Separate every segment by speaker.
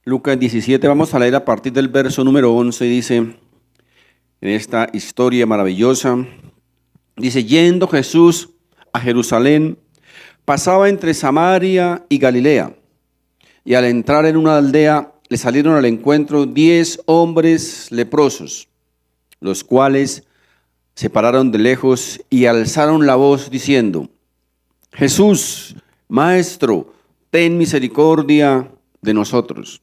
Speaker 1: Lucas 17, vamos a leer a partir del verso número 11, dice, en esta historia maravillosa, dice, yendo Jesús a Jerusalén, pasaba entre Samaria y Galilea, y al entrar en una aldea, le salieron al encuentro 10 hombres leprosos, los cuales se pararon de lejos y alzaron la voz diciendo, Jesús, Maestro, ten misericordia de nosotros.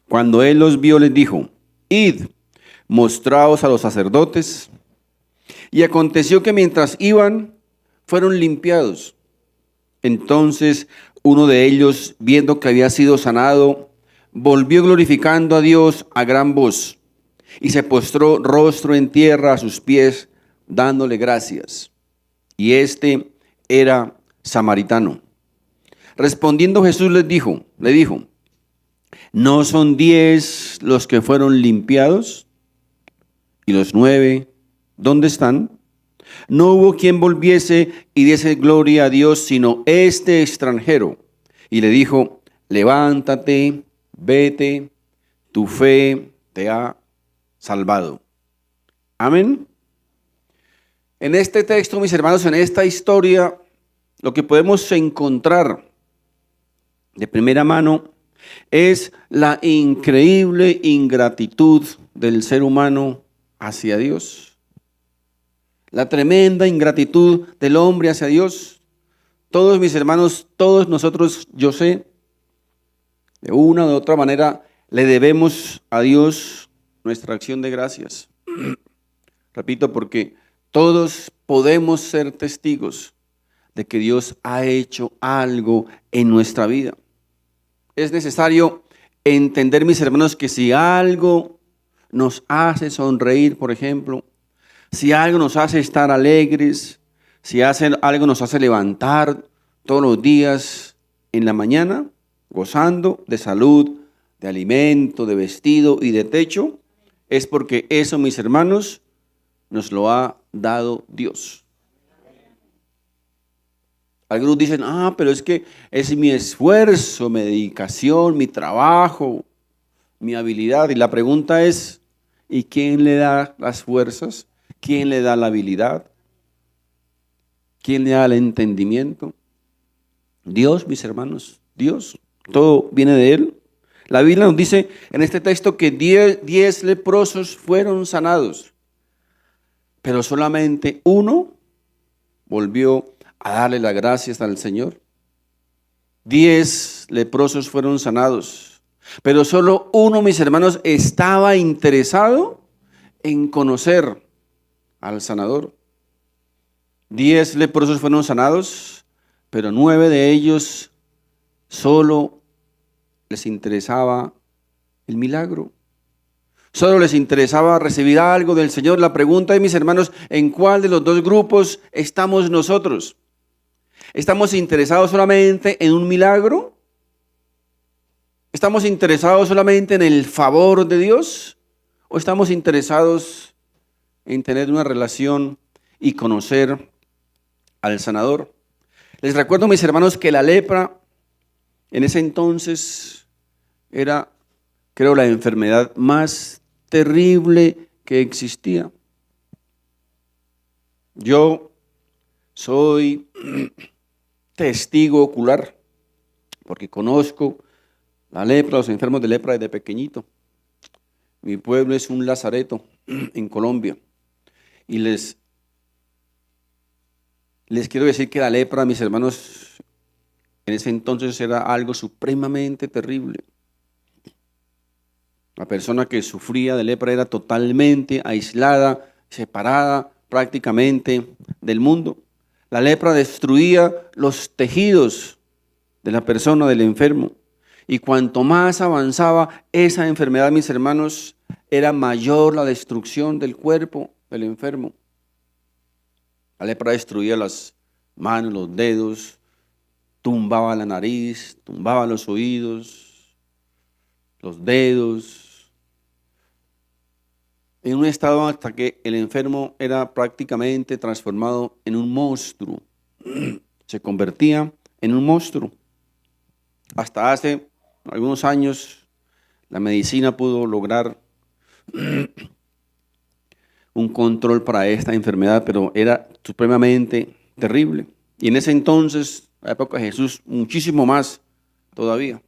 Speaker 1: Cuando él los vio, les dijo, id, mostraos a los sacerdotes. Y aconteció que mientras iban, fueron limpiados. Entonces uno de ellos, viendo que había sido sanado, volvió glorificando a Dios a gran voz, y se postró rostro en tierra a sus pies, dándole gracias. Y este era samaritano. Respondiendo Jesús le dijo, ¿no son 10 los que fueron limpiados? ¿Y los 9 dónde están? No hubo quien volviese y diese gloria a Dios, sino este extranjero. Y le dijo, levántate, vete, tu fe te ha salvado. Amén. En este texto, mis hermanos, en esta historia, lo que podemos encontrar de primera mano es la increíble ingratitud del ser humano hacia Dios. La tremenda ingratitud del hombre hacia Dios. Todos mis hermanos, todos nosotros, yo sé, de una u otra manera le debemos a Dios nuestra acción de gracias. Repito, porque todos podemos ser testigos de que Dios ha hecho algo en nuestra vida. Es necesario entender, mis hermanos, que si algo nos hace sonreír, por ejemplo, si algo nos hace estar alegres, si algo nos hace levantar todos los días en la mañana, gozando de salud, de alimento, de vestido y de techo, es porque eso, mis hermanos, nos lo ha dado Dios. Algunos dicen, pero es que es mi esfuerzo, mi dedicación, mi trabajo, mi habilidad. Y la pregunta es, ¿y quién le da las fuerzas? ¿Quién le da la habilidad? ¿Quién le da el entendimiento? Dios, mis hermanos, Dios. Todo viene de Él. La Biblia nos dice en este texto que 10 leprosos fueron sanados, pero solamente uno volvió a darle las gracias al Señor. 10 leprosos fueron sanados, pero solo uno, mis hermanos, estaba interesado en conocer al sanador. 10 leprosos fueron sanados, pero 9 de ellos solo les interesaba el milagro. Solo les interesaba recibir algo del Señor. La pregunta es, mis hermanos, ¿en cuál de los dos grupos estamos nosotros? ¿Estamos interesados solamente en un milagro? ¿Estamos interesados solamente en el favor de Dios? ¿O estamos interesados en tener una relación y conocer al sanador? Les recuerdo, mis hermanos, que la lepra en ese entonces era, creo, la enfermedad más terrible que existía. Yo soy testigo ocular, porque conozco la lepra, los enfermos de lepra desde pequeñito. Mi pueblo es un lazareto en Colombia. Y les quiero decir que la lepra, mis hermanos, en ese entonces era algo supremamente terrible. La persona que sufría de lepra era totalmente aislada, separada prácticamente del mundo. La lepra destruía los tejidos de la persona, del enfermo. Y cuanto más avanzaba esa enfermedad, mis hermanos, era mayor la destrucción del cuerpo del enfermo. La lepra destruía las manos, los dedos, tumbaba la nariz, tumbaba los oídos, los dedos, en un estado hasta que el enfermo era prácticamente transformado en un monstruo. Se convertía en un monstruo. Hasta hace algunos años La medicina pudo lograr un control para esta enfermedad, pero era supremamente terrible. Y en ese entonces, en la época de Jesús, muchísimo más todavía.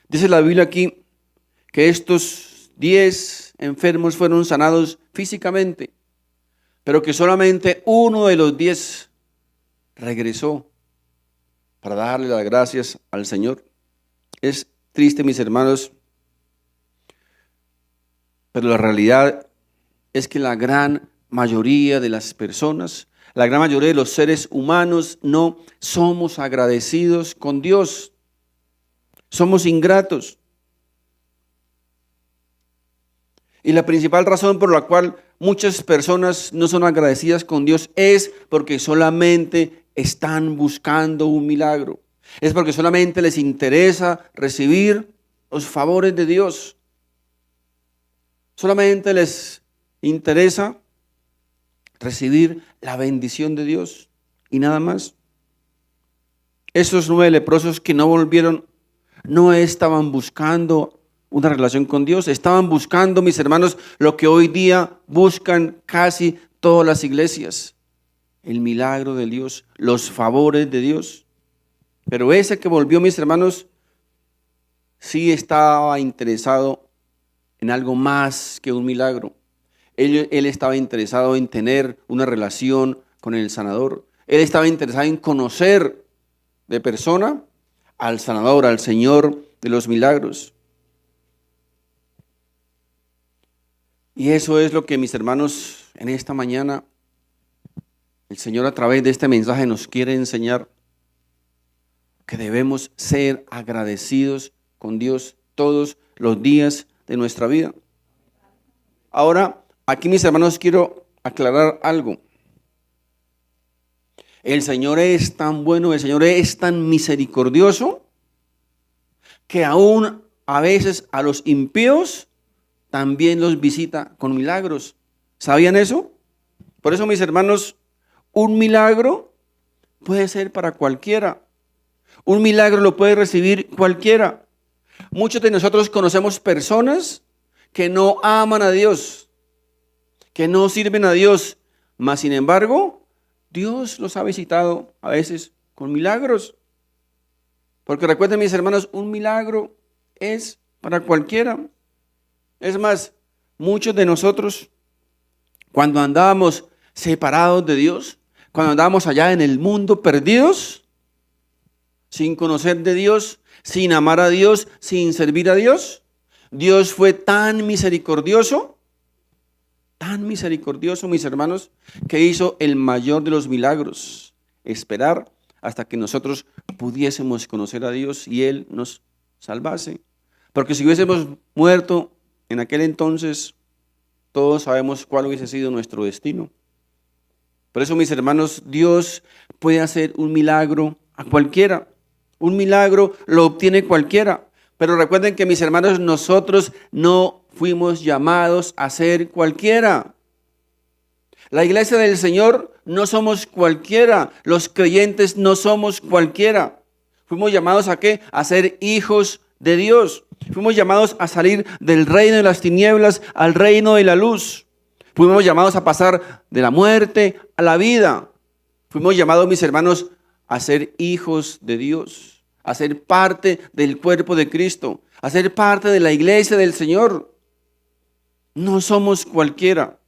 Speaker 1: Dice la Biblia aquí que estos 10 enfermos fueron sanados físicamente, pero que solamente uno de los 10 regresó para darle las gracias al Señor. Es triste, mis hermanos, pero la realidad es que la gran mayoría de las personas, la gran mayoría de los seres humanos no somos agradecidos con Dios. Somos ingratos. Y la principal razón por la cual muchas personas no son agradecidas con Dios es porque solamente están buscando un milagro. Es porque solamente les interesa recibir los favores de Dios. Solamente les interesa recibir la bendición de Dios y nada más. Esos 9 leprosos que no volvieron, no estaban buscando una relación con Dios, estaban buscando, mis hermanos, lo que hoy día buscan casi todas las iglesias: el milagro de Dios, los favores de Dios. Pero ese que volvió, mis hermanos, sí estaba interesado en algo más que un milagro. Él estaba interesado en tener una relación con el sanador. Él estaba interesado en conocer de persona al sanador, al Señor de los milagros. Y eso es lo que, mis hermanos, en esta mañana el Señor a través de este mensaje nos quiere enseñar, que debemos ser agradecidos con Dios todos los días de nuestra vida. Ahora, aquí, mis hermanos, quiero aclarar algo. El Señor es tan bueno, el Señor es tan misericordioso, que aún a veces a los impíos también los visita con milagros. ¿Sabían eso? Por eso, mis hermanos, un milagro puede ser para cualquiera. Un milagro lo puede recibir cualquiera. Muchos de nosotros conocemos personas que no aman a Dios, que no sirven a Dios, mas sin embargo, Dios los ha visitado a veces con milagros. Porque recuerden, mis hermanos, un milagro es para cualquiera. Es más, muchos de nosotros, cuando andábamos separados de Dios, cuando andábamos allá en el mundo perdidos, sin conocer de Dios, sin amar a Dios, sin servir a Dios, Dios fue tan misericordioso, mis hermanos, que hizo el mayor de los milagros: esperar hasta que nosotros pudiésemos conocer a Dios y Él nos salvase. Porque si hubiésemos muerto en aquel entonces, todos sabemos cuál hubiese sido nuestro destino. Por eso, mis hermanos, Dios puede hacer un milagro a cualquiera. Un milagro lo obtiene cualquiera. Pero recuerden que, mis hermanos, nosotros no fuimos llamados a ser cualquiera. La iglesia del Señor no somos cualquiera. Los creyentes no somos cualquiera. Fuimos llamados ¿a qué? A ser hijos de Dios. Fuimos llamados a salir del reino de las tinieblas al reino de la luz. Fuimos llamados a pasar de la muerte a la vida. Fuimos llamados, mis hermanos, a ser hijos de Dios, a ser parte del cuerpo de Cristo, a ser parte de la iglesia del Señor. No somos cualquiera.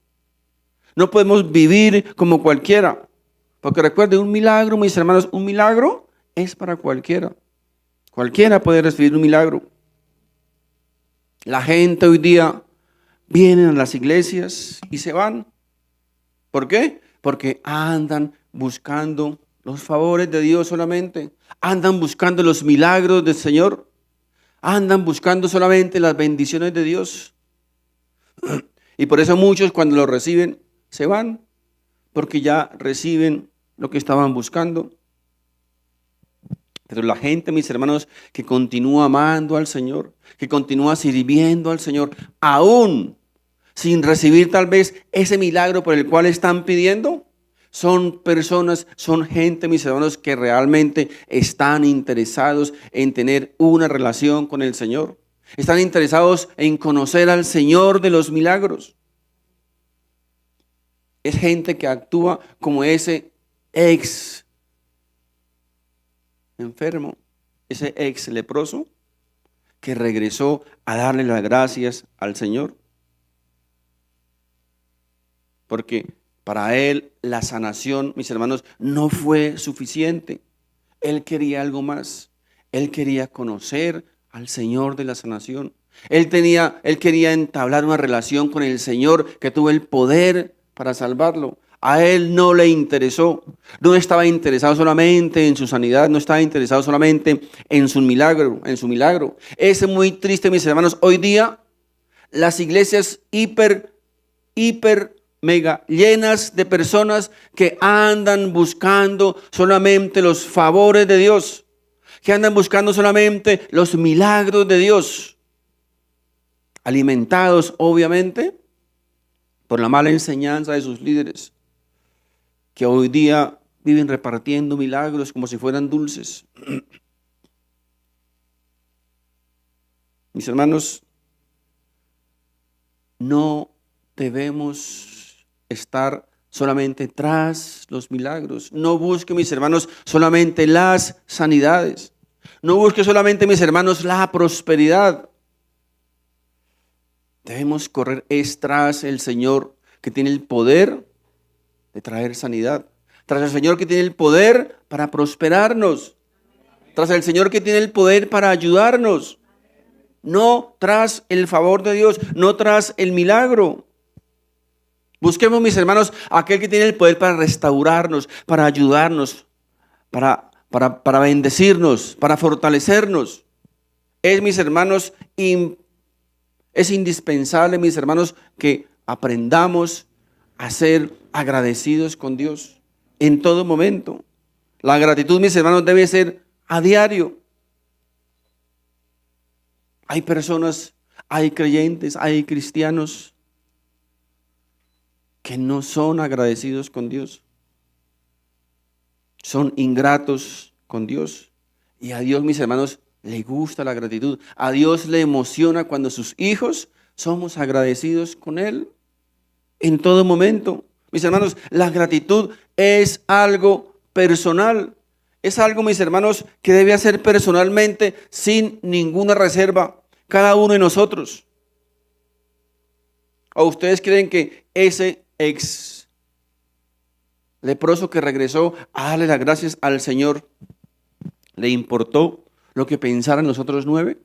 Speaker 1: No podemos vivir como cualquiera. Porque recuerden, un milagro, mis hermanos, un milagro es para cualquiera. Cualquiera puede recibir un milagro. La gente hoy día viene a las iglesias y se van. ¿Por qué? Porque andan buscando los favores de Dios solamente. Andan buscando los milagros del Señor. Andan buscando solamente las bendiciones de Dios. Y por eso muchos, cuando lo reciben, se van. Porque ya reciben lo que estaban buscando. Pero la gente, mis hermanos, que continúa amando al Señor, que continúa sirviendo al Señor, aún sin recibir tal vez ese milagro por el cual están pidiendo, son personas, son gente, mis hermanos, que realmente están interesados en tener una relación con el Señor. Están interesados en conocer al Señor de los milagros. Es gente que actúa como ese ex enfermo, ese ex leproso que regresó a darle las gracias al Señor. Porque para él la sanación, mis hermanos, no fue suficiente. Él quería algo más. Él quería conocer al Señor de la sanación. Él quería entablar una relación con el Señor que tuvo el poder para salvarlo. A él no le interesó. No estaba interesado solamente en su sanidad, no estaba interesado solamente en su milagro. Es muy triste, mis hermanos. Hoy día las iglesias mega llenas de personas que andan buscando solamente los favores de Dios, que andan buscando solamente los milagros de Dios, alimentados obviamente por la mala enseñanza de sus líderes, que hoy día viven repartiendo milagros como si fueran dulces. Mis hermanos, no debemos estar solamente tras los milagros. No busque, mis hermanos, solamente las sanidades. No busque solamente, mis hermanos, la prosperidad. Debemos correr tras el Señor que tiene el poder de traer sanidad. Tras el Señor que tiene el poder para prosperarnos. Tras el Señor que tiene el poder para ayudarnos. No tras el favor de Dios, no tras el milagro. Busquemos, mis hermanos, aquel que tiene el poder para restaurarnos, para ayudarnos, para bendecirnos, para fortalecernos. Es, mis hermanos, es indispensable, mis hermanos, que aprendamos a ser agradecidos con Dios en todo momento. La gratitud, mis hermanos, debe ser a diario. Hay personas, hay creyentes, hay cristianos que no son agradecidos con Dios. Son ingratos con Dios. Y a Dios, mis hermanos, le gusta la gratitud. A Dios le emociona cuando sus hijos somos agradecidos con Él en todo momento. Mis hermanos, la gratitud es algo personal. Es algo, mis hermanos, que debe hacer personalmente sin ninguna reserva cada uno de nosotros. ¿O ustedes creen que ese ex leproso que regresó a darle las gracias al Señor le importó lo que pensaran los otros 9?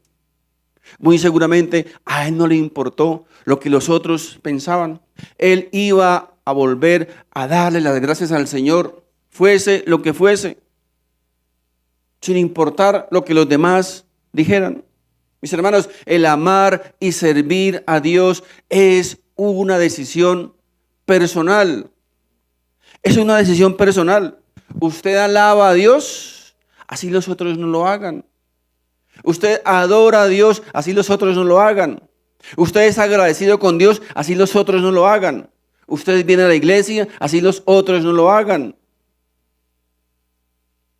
Speaker 1: Muy seguramente a él no le importó lo que los otros pensaban. Él iba a volver a darle las gracias al Señor, fuese lo que fuese, sin importar lo que los demás dijeran. Mis hermanos, el amar y servir a Dios es una decisión personal. Es una decisión personal. Usted alaba a Dios, así los otros no lo hagan. Usted adora a Dios, así los otros no lo hagan. Usted es agradecido con Dios, así los otros no lo hagan. Usted viene a la iglesia, así los otros no lo hagan.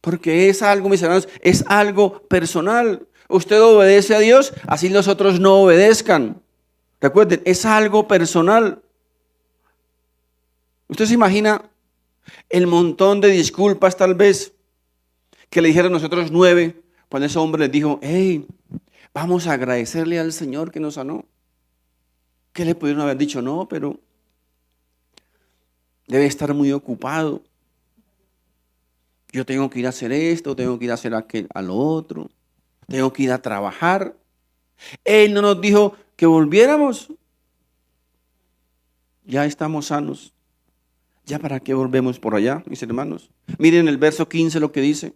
Speaker 1: Porque es algo, mis hermanos, es algo personal. Usted obedece a Dios, así los otros no obedezcan. Recuerden, es algo personal. Usted se imagina el montón de disculpas tal vez que le dijeron nosotros 9 cuando ese hombre les dijo: hey, vamos a agradecerle al Señor que nos sanó. ¿Qué le pudieron haber dicho? No, pero debe estar muy ocupado. Yo tengo que ir a hacer esto, tengo que ir a hacer a lo otro, tengo que ir a trabajar. Él no nos dijo que volviéramos. Ya estamos sanos. ¿Ya para qué volvemos por allá, mis hermanos? Miren el verso 15 lo que dice.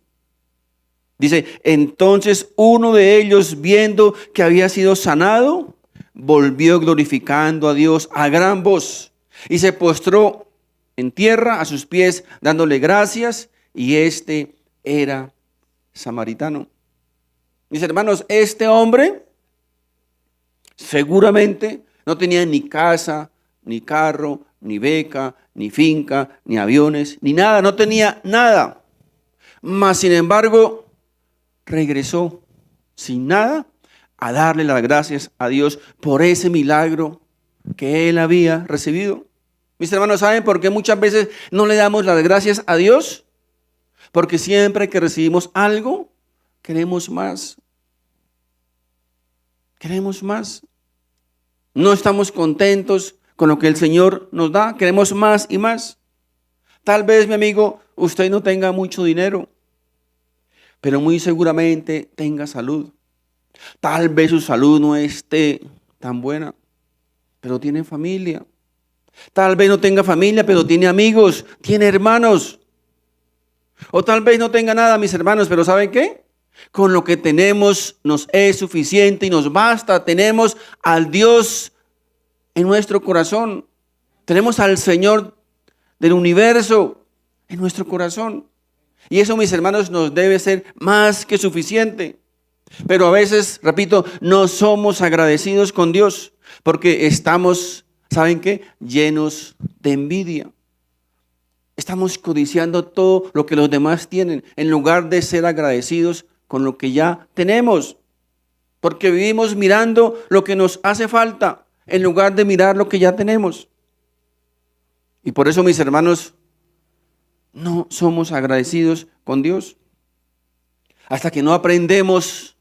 Speaker 1: Dice: entonces uno de ellos, viendo que había sido sanado, volvió glorificando a Dios a gran voz y se postró en tierra a sus pies, dándole gracias, y este era samaritano. Mis hermanos, este hombre seguramente no tenía ni casa, ni carro, ni beca, ni finca, ni aviones, ni nada, no tenía nada. Mas sin embargo, regresó sin nada a darle las gracias a Dios por ese milagro que él había recibido. Mis hermanos, ¿saben por qué muchas veces no le damos las gracias a Dios? Porque siempre que recibimos algo, queremos más. Queremos más. No estamos contentos con lo que el Señor nos da. Queremos más y más. Tal vez, mi amigo, usted no tenga mucho dinero, pero muy seguramente tenga salud. Tal vez su salud no esté tan buena, pero tiene familia. Tal vez no tenga familia, pero tiene amigos, tiene hermanos. O tal vez no tenga nada, mis hermanos, pero ¿saben qué? Con lo que tenemos nos es suficiente y nos basta. Tenemos al Dios en nuestro corazón. Tenemos al Señor del universo en nuestro corazón. Y eso, mis hermanos, nos debe ser más que suficiente. Pero a veces, repito, no somos agradecidos con Dios porque estamos, ¿saben qué? Llenos de envidia. Estamos codiciando todo lo que los demás tienen en lugar de ser agradecidos con lo que ya tenemos. Porque vivimos mirando lo que nos hace falta en lugar de mirar lo que ya tenemos. Y por eso, mis hermanos, no somos agradecidos con Dios. Hasta que no aprendamos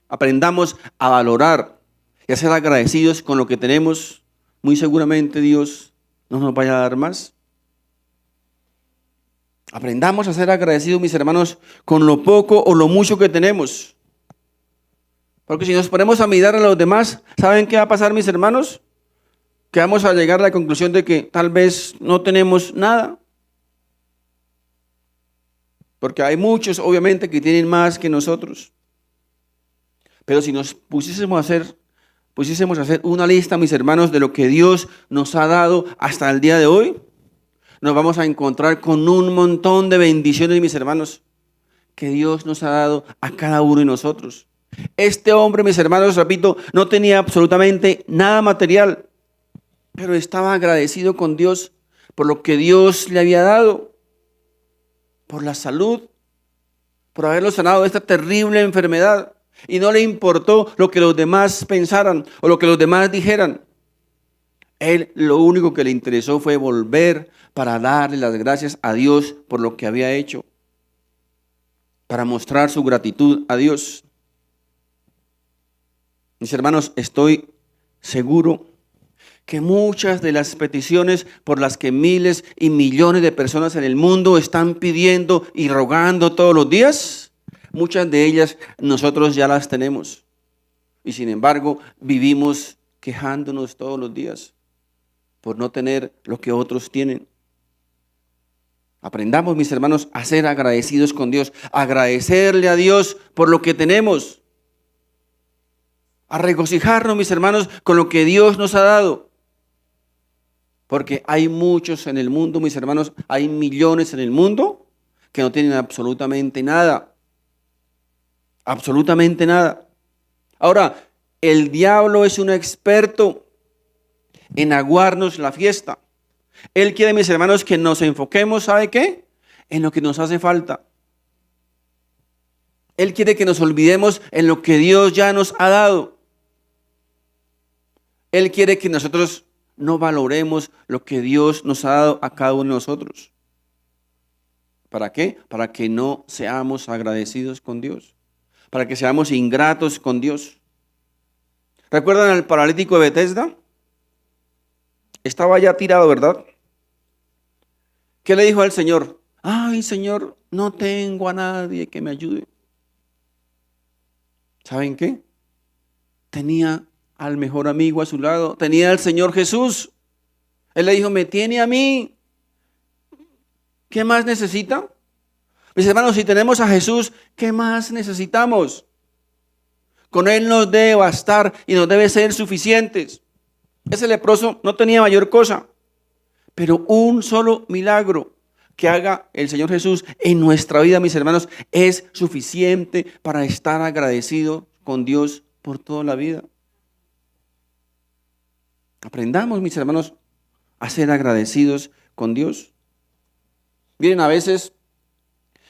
Speaker 1: a valorar y a ser agradecidos con lo que tenemos, muy seguramente Dios no nos vaya a dar más. Aprendamos a ser agradecidos, mis hermanos, con lo poco o lo mucho que tenemos. Porque si nos ponemos a mirar a los demás, ¿saben qué va a pasar, mis hermanos? Que vamos a llegar a la conclusión de que tal vez no tenemos nada. Porque hay muchos, obviamente, que tienen más que nosotros. Pero si nos pusiésemos a hacer una lista, mis hermanos, de lo que Dios nos ha dado hasta el día de hoy, nos vamos a encontrar con un montón de bendiciones, mis hermanos, que Dios nos ha dado a cada uno de nosotros. Este hombre, mis hermanos, repito, no tenía absolutamente nada material, pero estaba agradecido con Dios por lo que Dios le había dado, por la salud, por haberlo sanado de esta terrible enfermedad. Y no le importó lo que los demás pensaran o lo que los demás dijeran. Él lo único que le interesó fue volver para darle las gracias a Dios por lo que había hecho, para mostrar su gratitud a Dios. Mis hermanos, estoy seguro que muchas de las peticiones por las que miles y millones de personas en el mundo están pidiendo y rogando todos los días, muchas de ellas nosotros ya las tenemos. Y sin embargo, vivimos quejándonos todos los días por no tener lo que otros tienen. Aprendamos, mis hermanos, a ser agradecidos con Dios, a agradecerle a Dios por lo que tenemos, a regocijarnos, mis hermanos, con lo que Dios nos ha dado. Porque hay muchos en el mundo, mis hermanos, hay millones en el mundo que no tienen absolutamente nada. Absolutamente nada. Ahora, el diablo es un experto en aguarnos la fiesta. Él quiere, mis hermanos, que nos enfoquemos, ¿sabe qué? En lo que nos hace falta. Él quiere que nos olvidemos en lo que Dios ya nos ha dado. Él quiere que nosotros no valoremos lo que Dios nos ha dado a cada uno de nosotros. ¿Para qué? Para que no seamos agradecidos con Dios. Para que seamos ingratos con Dios. ¿Recuerdan al paralítico de Betesda? Estaba ya tirado, ¿verdad? ¿Qué le dijo al Señor? Ay, Señor, no tengo a nadie que me ayude. ¿Saben qué? Tenía al mejor amigo a su lado. Tenía al Señor Jesús. Él le dijo, me tiene a mí. ¿Qué más necesita? Mis hermanos, si tenemos a Jesús, ¿qué más necesitamos? Con Él nos debe bastar y nos debe ser suficientes. Ese leproso no tenía mayor cosa, pero un solo milagro que haga el Señor Jesús en nuestra vida, mis hermanos, es suficiente para estar agradecido con Dios por toda la vida. Aprendamos, mis hermanos, a ser agradecidos con Dios. Miren, a veces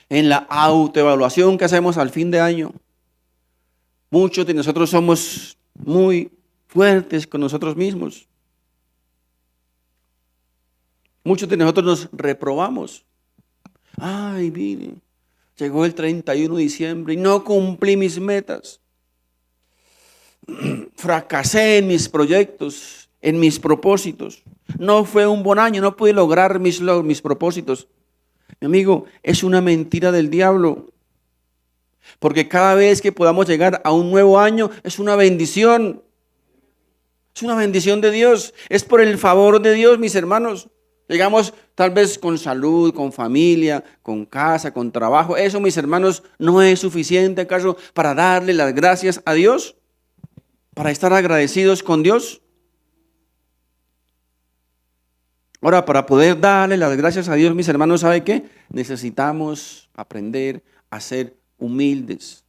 Speaker 1: en la autoevaluación que hacemos al fin de año, muchos de nosotros somos muy fuertes con nosotros mismos. Muchos de nosotros nos reprobamos. Ay, mire, llegó el 31 de diciembre y no cumplí mis metas. Fracasé en mis proyectos, en mis propósitos. No fue un buen año, no pude lograr mis propósitos. Mi amigo, es una mentira del diablo. Porque cada vez que podamos llegar a un nuevo año es una bendición. Es una bendición de Dios. Es por el favor de Dios, mis hermanos. Llegamos tal vez con salud, con familia, con casa, con trabajo. Eso, mis hermanos, no es suficiente acaso para darle las gracias a Dios, para estar agradecidos con Dios. Ahora, para poder darle las gracias a Dios, mis hermanos, ¿sabe qué? Necesitamos aprender a ser humildes.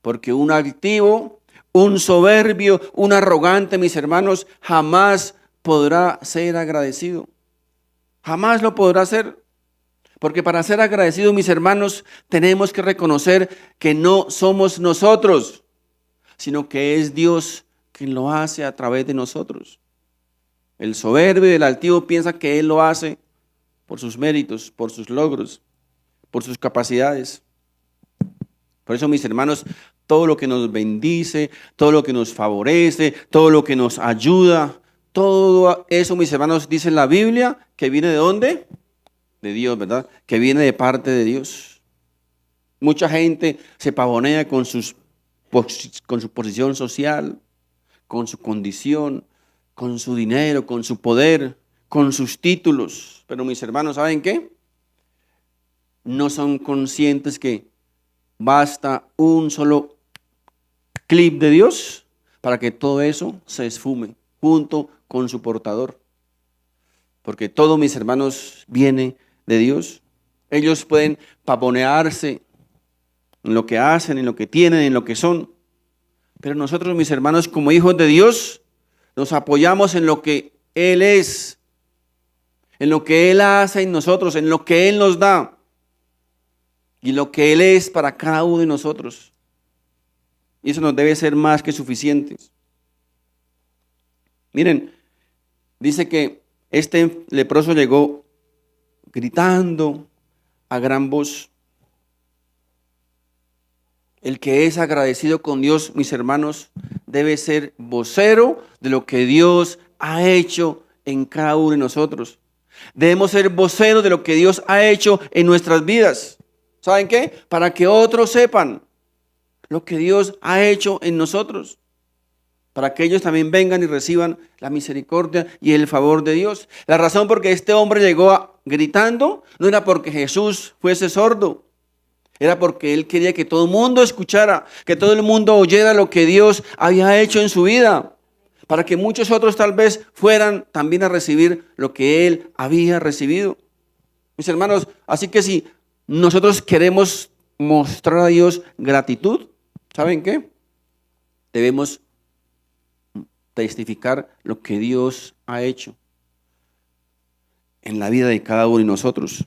Speaker 1: Porque un altivo, un soberbio, un arrogante, mis hermanos, jamás podrá ser agradecido. Jamás lo podrá hacer. Porque para ser agradecidos, mis hermanos, tenemos que reconocer que no somos nosotros, sino que es Dios quien lo hace a través de nosotros. El soberbio y el altivo piensa que Él lo hace por sus méritos, por sus logros, por sus capacidades. Por eso, mis hermanos, todo lo que nos bendice, todo lo que nos favorece, todo lo que nos ayuda, todo eso, mis hermanos, dice la Biblia, que viene ¿de dónde? De Dios, ¿verdad? Que viene de parte de Dios. Mucha gente se pavonea con su posición social, con su condición, con su dinero, con su poder, con sus títulos. Pero mis hermanos, ¿saben qué? No son conscientes que basta un solo clip de Dios para que todo eso se esfume junto con su portador. Porque todo, mis hermanos, viene de Dios. Ellos pueden pavonearse en lo que hacen, en lo que tienen, en lo que son. Pero nosotros, mis hermanos, como hijos de Dios, nos apoyamos en lo que Él es, en lo que Él hace en nosotros, en lo que Él nos da y lo que Él es para cada uno de nosotros. Y eso nos debe ser más que suficiente. Miren, dice que este leproso llegó gritando a gran voz. El que es agradecido con Dios, mis hermanos, debe ser vocero de lo que Dios ha hecho en cada uno de nosotros. Debemos ser voceros de lo que Dios ha hecho en nuestras vidas. ¿Saben qué? Para que otros sepan lo que Dios ha hecho en nosotros. Para que ellos también vengan y reciban la misericordia y el favor de Dios. La razón por que este hombre llegó gritando no era porque Jesús fuese sordo. Era porque él quería que todo el mundo escuchara, que todo el mundo oyera lo que Dios había hecho en su vida. Para que muchos otros tal vez fueran también a recibir lo que él había recibido. Mis hermanos, así que si nosotros queremos mostrar a Dios gratitud, ¿saben qué? Debemos testificar lo que Dios ha hecho en la vida de cada uno de nosotros.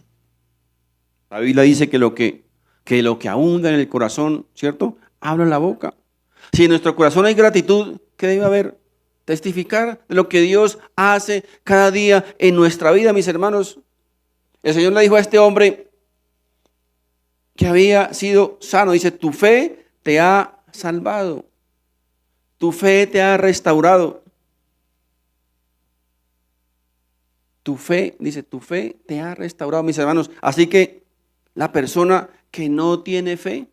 Speaker 1: La Biblia dice que lo que abunda en el corazón, ¿cierto? Habla en la boca. Si en nuestro corazón hay gratitud, ¿qué debe haber? Testificar de lo que Dios hace cada día en nuestra vida, mis hermanos. El Señor le dijo a este hombre que había sido sano, dice, tu fe te ha salvado. Tu fe te ha restaurado. Tu fe, dice, tu fe te ha restaurado, mis hermanos. Así que la persona que no tiene fe,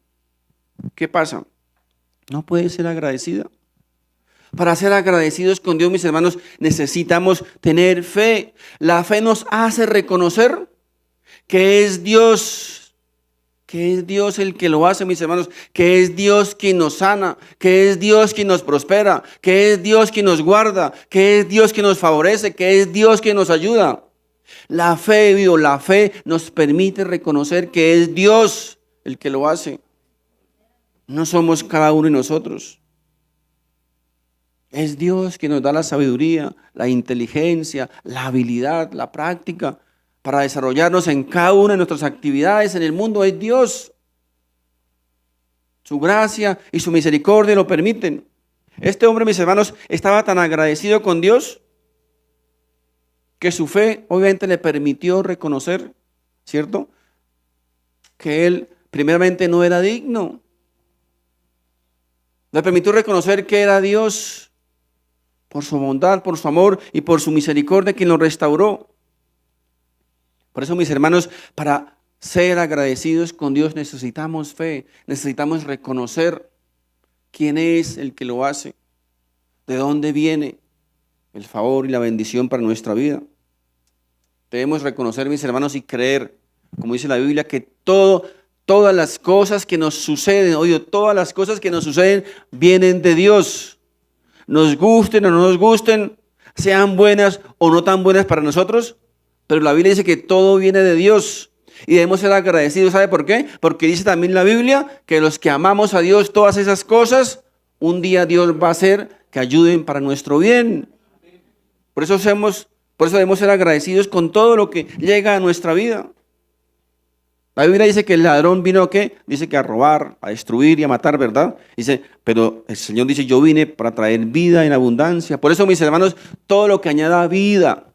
Speaker 1: ¿qué pasa? No puede ser agradecida. Para ser agradecidos con Dios, mis hermanos, necesitamos tener fe. La fe nos hace reconocer que es Dios el que lo hace, mis hermanos, que es Dios quien nos sana, que es Dios quien nos prospera, que es Dios quien nos guarda, que es Dios quien nos favorece, que es Dios quien nos ayuda. La fe nos permite reconocer que es Dios el que lo hace. No somos cada uno de nosotros. Es Dios quien nos da la sabiduría, la inteligencia, la habilidad, la práctica para desarrollarnos en cada una de nuestras actividades en el mundo. Es Dios. Su gracia y su misericordia lo permiten. Este hombre, mis hermanos, estaba tan agradecido con Dios que su fe obviamente le permitió reconocer, ¿cierto?, que él primeramente no era digno. Le permitió reconocer que era Dios por su bondad, por su amor y por su misericordia quien lo restauró. Por eso, mis hermanos, para ser agradecidos con Dios necesitamos fe, necesitamos reconocer quién es el que lo hace, de dónde viene el favor y la bendición para nuestra vida. Debemos reconocer, mis hermanos, y creer, como dice la Biblia, que todas las cosas que nos suceden, todas las cosas que nos suceden vienen de Dios. Nos gusten o no nos gusten, sean buenas o no tan buenas para nosotros, pero la Biblia dice que todo viene de Dios y debemos ser agradecidos. ¿Sabe por qué? Porque dice también la Biblia que los que amamos a Dios, todas esas cosas, un día Dios va a hacer que ayuden para nuestro bien. Por eso debemos ser agradecidos con todo lo que llega a nuestra vida. La Biblia dice que el ladrón vino ¿a qué? Dice que a robar, a destruir y a matar, ¿verdad? Dice, pero el Señor dice, yo vine para traer vida en abundancia. Por eso, mis hermanos, todo lo que añada vida,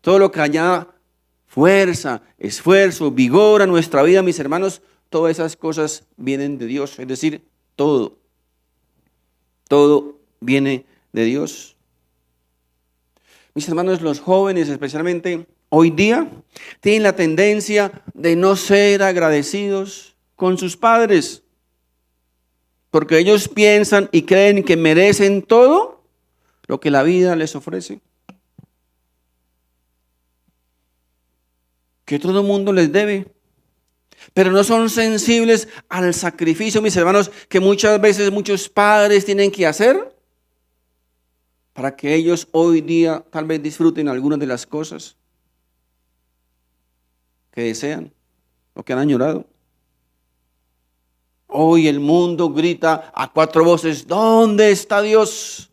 Speaker 1: todo lo que añada fuerza, esfuerzo, vigor a nuestra vida, mis hermanos, todas esas cosas vienen de Dios. Es decir, todo viene de Dios. Mis hermanos, los jóvenes especialmente hoy día tienen la tendencia de no ser agradecidos con sus padres, porque ellos piensan y creen que merecen todo lo que la vida les ofrece, que todo el mundo les debe, pero no son sensibles al sacrificio, mis hermanos, que muchas veces muchos padres tienen que hacer para que ellos hoy día tal vez disfruten algunas de las cosas que desean, lo que han añorado. Hoy el mundo grita a cuatro voces, ¿dónde está Dios?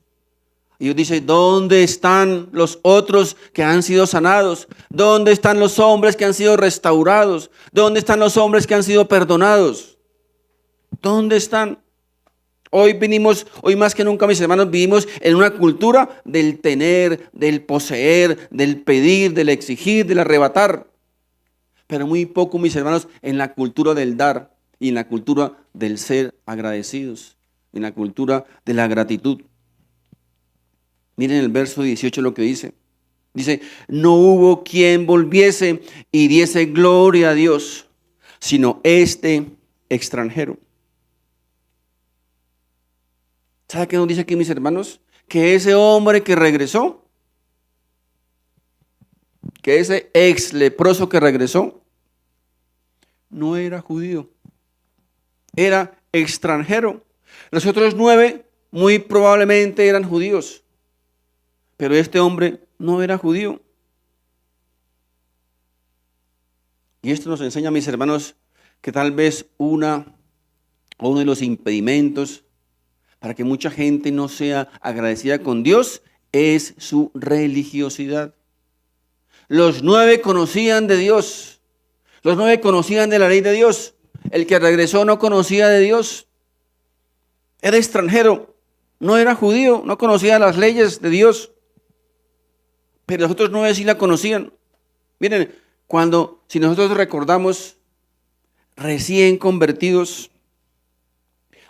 Speaker 1: Y Dios dice, ¿dónde están los otros que han sido sanados? ¿Dónde están los hombres que han sido restaurados? ¿Dónde están los hombres que han sido perdonados? ¿Dónde están? Hoy más que nunca, mis hermanos, vivimos en una cultura del tener, del poseer, del pedir, del exigir, del arrebatar. Pero muy poco, mis hermanos, en la cultura del dar y en la cultura del ser agradecidos, en la cultura de la gratitud. Miren el verso 18 lo que dice. Dice, no hubo quien volviese y diese gloria a Dios, sino este extranjero. ¿Sabe qué nos dice aquí, mis hermanos? Que ese hombre que regresó, que ese ex leproso que regresó, no era judío, era extranjero. Los otros 9 muy probablemente eran judíos, pero este hombre no era judío. Y esto nos enseña, mis hermanos, que tal vez uno de los impedimentos para que mucha gente no sea agradecida con Dios es su religiosidad. Los 9 conocían de Dios. Los 9 conocían de la ley de Dios. El que regresó no conocía de Dios. Era extranjero. No era judío. No conocía las leyes de Dios. Pero los otros 9 sí la conocían. Miren, si nosotros recordamos recién convertidos,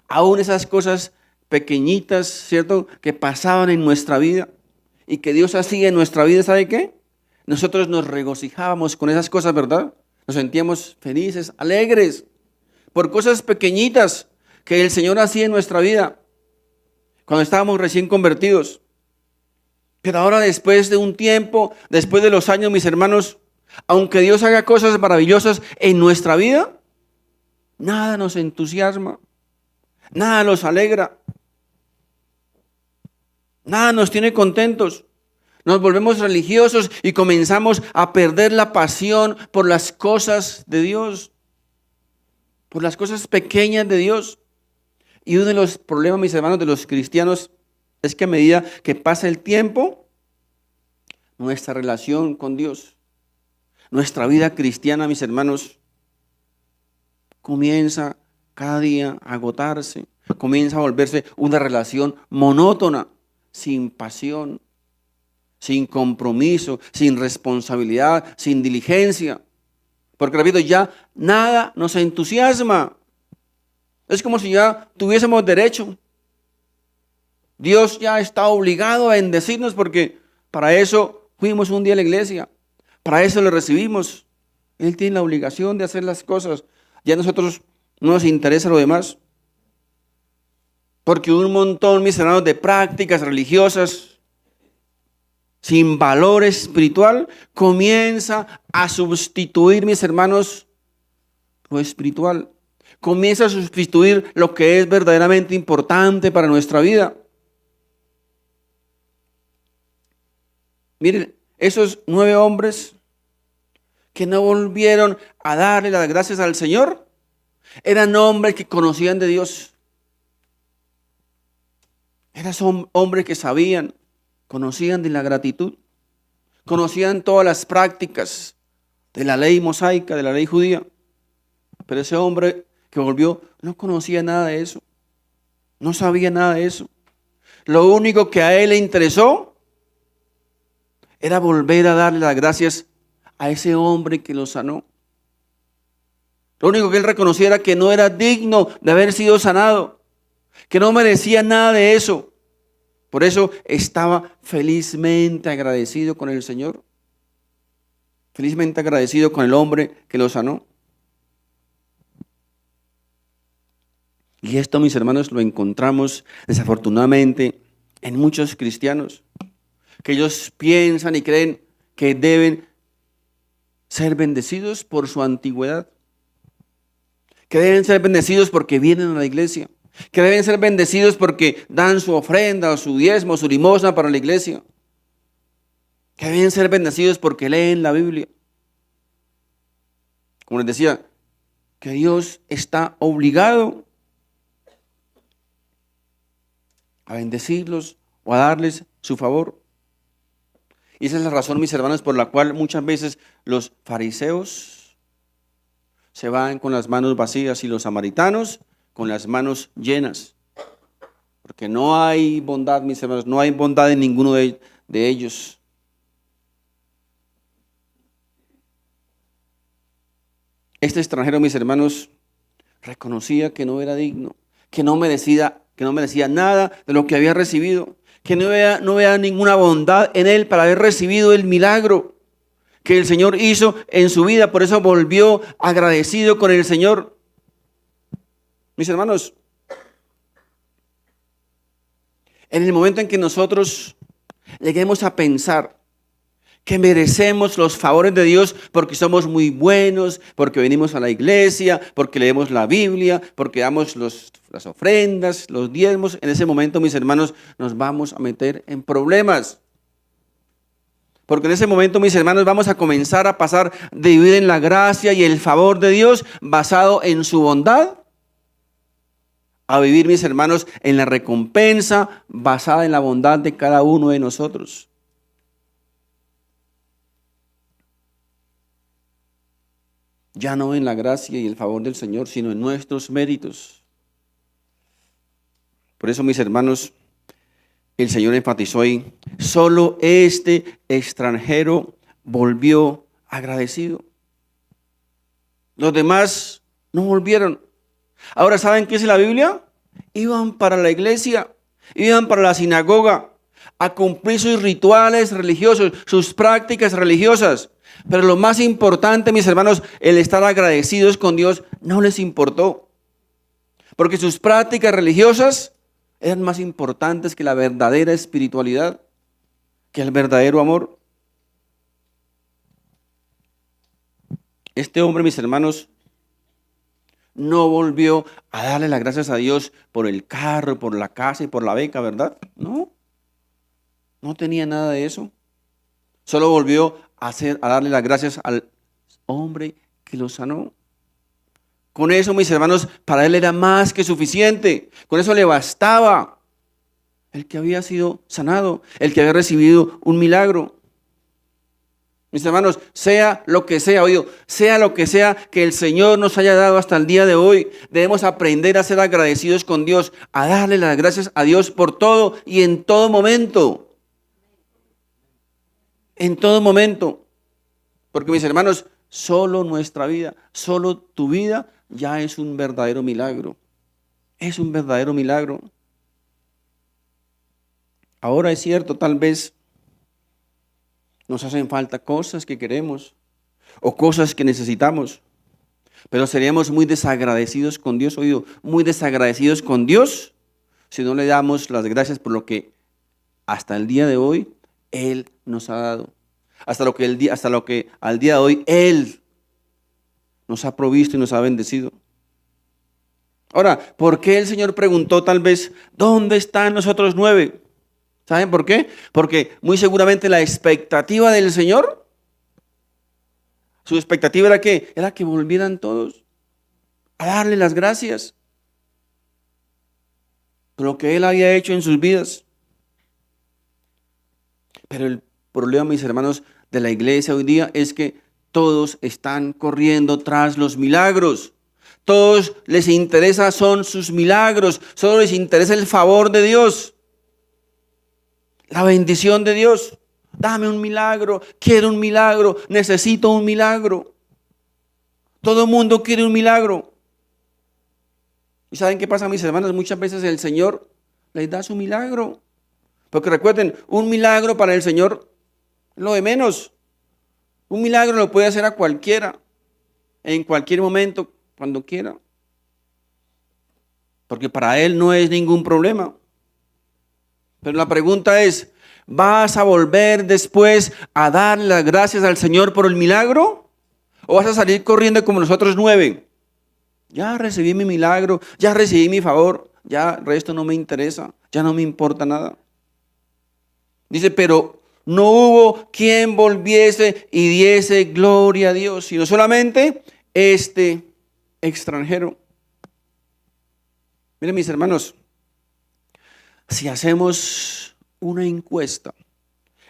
Speaker 1: aún esas cosas pequeñitas, ¿cierto?, que pasaban en nuestra vida y que Dios hacía en nuestra vida, ¿sabe qué? Nosotros nos regocijábamos con esas cosas, ¿verdad? Nos sentíamos felices, alegres, por cosas pequeñitas que el Señor hacía en nuestra vida cuando estábamos recién convertidos. Pero ahora, después de un tiempo, después de los años, mis hermanos, aunque Dios haga cosas maravillosas en nuestra vida, nada nos entusiasma, nada nos alegra, nada nos tiene contentos. Nos volvemos religiosos y comenzamos a perder la pasión por las cosas de Dios, por las cosas pequeñas de Dios. Y uno de los problemas, mis hermanos, de los cristianos es que a medida que pasa el tiempo, nuestra relación con Dios, nuestra vida cristiana, mis hermanos, comienza cada día a agotarse. comienza a volverse una relación monótona, sin pasión, sin compromiso, sin responsabilidad, sin diligencia. Porque repito, ya nada nos entusiasma. Es como si ya tuviésemos derecho. Dios ya está obligado a bendecirnos porque para eso fuimos un día a la iglesia. Para eso le recibimos. Él tiene la obligación de hacer las cosas. Ya a nosotros no nos interesa lo demás. Porque un montón, mis hermanos, de prácticas religiosas sin valor espiritual comienza a sustituir, mis hermanos, lo espiritual. Comienza a sustituir lo que es verdaderamente importante para nuestra vida. Miren, esos 9 hombres que no volvieron a darle las gracias al Señor, eran hombres que conocían de Dios. Eran hombres que sabían, conocían de la gratitud, conocían todas las prácticas de la ley mosaica, de la ley judía. Pero ese hombre que volvió no conocía nada de eso, no sabía nada de eso. Lo único que a él le interesó era volver a darle las gracias a ese hombre que lo sanó. Lo único que él reconocía era que no era digno de haber sido sanado, que no merecía nada de eso. Por eso estaba felizmente agradecido con el Señor, felizmente agradecido con el hombre que lo sanó. Y esto, mis hermanos, lo encontramos desafortunadamente en muchos cristianos, que ellos piensan y creen que deben ser bendecidos por su antigüedad, que deben ser bendecidos porque vienen a la iglesia, que deben ser bendecidos porque dan su ofrenda, su diezmo, su limosna para la iglesia, que deben ser bendecidos porque leen la Biblia. Como les decía, que Dios está obligado a bendecirlos o a darles su favor. Y esa es la razón, mis hermanos, por la cual muchas veces los fariseos se van con las manos vacías y los samaritanos con las manos llenas. Porque no hay bondad, mis hermanos, no hay bondad en ninguno de ellos. Este extranjero, mis hermanos, reconocía que no era digno, que no merecía nada de lo que había recibido, que no veía ninguna bondad en él para haber recibido el milagro que el Señor hizo en su vida. Por eso volvió agradecido con el Señor. Mis hermanos, en el momento en que nosotros lleguemos a pensar que merecemos los favores de Dios porque somos muy buenos, porque venimos a la iglesia, porque leemos la Biblia, porque damos las ofrendas, los diezmos, en ese momento, mis hermanos, nos vamos a meter en problemas. Porque en ese momento, mis hermanos, vamos a comenzar a pasar de vivir en la gracia y el favor de Dios basado en su bondad, a vivir, mis hermanos, en la recompensa basada en la bondad de cada uno de nosotros. Ya no en la gracia y el favor del Señor, sino en nuestros méritos. Por eso, mis hermanos, el Señor enfatizó ahí, solo este extranjero volvió agradecido. Los demás no volvieron. Ahora, ¿saben qué es la Biblia? Iban para la iglesia, iban para la sinagoga a cumplir sus rituales religiosos, sus prácticas religiosas. Pero lo más importante, mis hermanos, el estar agradecidos con Dios no les importó. Porque sus prácticas religiosas eran más importantes que la verdadera espiritualidad, que el verdadero amor. Este hombre, mis hermanos, no volvió a darle las gracias a Dios por el carro, por la casa y por la beca, ¿verdad? No tenía nada de eso. Solo volvió a darle las gracias al hombre que lo sanó. Con eso, mis hermanos, para él era más que suficiente. Con eso le bastaba. El que había sido sanado, el que había recibido un milagro. Mis hermanos, sea lo que sea, oído, sea lo que sea que el Señor nos haya dado hasta el día de hoy, debemos aprender a ser agradecidos con Dios, a darle las gracias a Dios por todo y en todo momento. En todo momento. Porque mis hermanos, solo nuestra vida, solo tu vida ya es un verdadero milagro. Es un verdadero milagro. Ahora es cierto, tal vez nos hacen falta cosas que queremos o cosas que necesitamos, pero seríamos muy desagradecidos con Dios, oído, muy desagradecidos con Dios si no le damos las gracias por lo que hasta el día de hoy Él nos ha dado. Hasta lo que al día de hoy Él nos ha provisto y nos ha bendecido. Ahora, ¿por qué el Señor preguntó tal vez, ¿dónde están los otros 9? ¿Saben por qué? Porque muy seguramente la expectativa del Señor, su expectativa era que volvieran todos a darle las gracias por lo que Él había hecho en sus vidas. Pero el problema, mis hermanos, de la iglesia hoy día es que todos están corriendo tras los milagros. Todos les interesa son sus milagros. Solo les interesa el favor de Dios. La bendición de Dios. Dame un milagro, quiero un milagro, necesito un milagro. Todo el mundo quiere un milagro. ¿Y saben qué pasa, mis hermanos? Muchas veces el Señor les da su milagro. Porque recuerden, un milagro para el Señor es lo de menos. Un milagro lo puede hacer a cualquiera, en cualquier momento, cuando quiera. Porque para Él no es ningún problema. Pero la pregunta es, ¿vas a volver después a dar las gracias al Señor por el milagro? ¿O vas a salir corriendo como los otros 9? Ya recibí mi milagro, ya recibí mi favor, ya el resto no me interesa, ya no me importa nada. Dice, pero no hubo quien volviese y diese gloria a Dios, sino solamente este extranjero. Miren, mis hermanos, si hacemos una encuesta,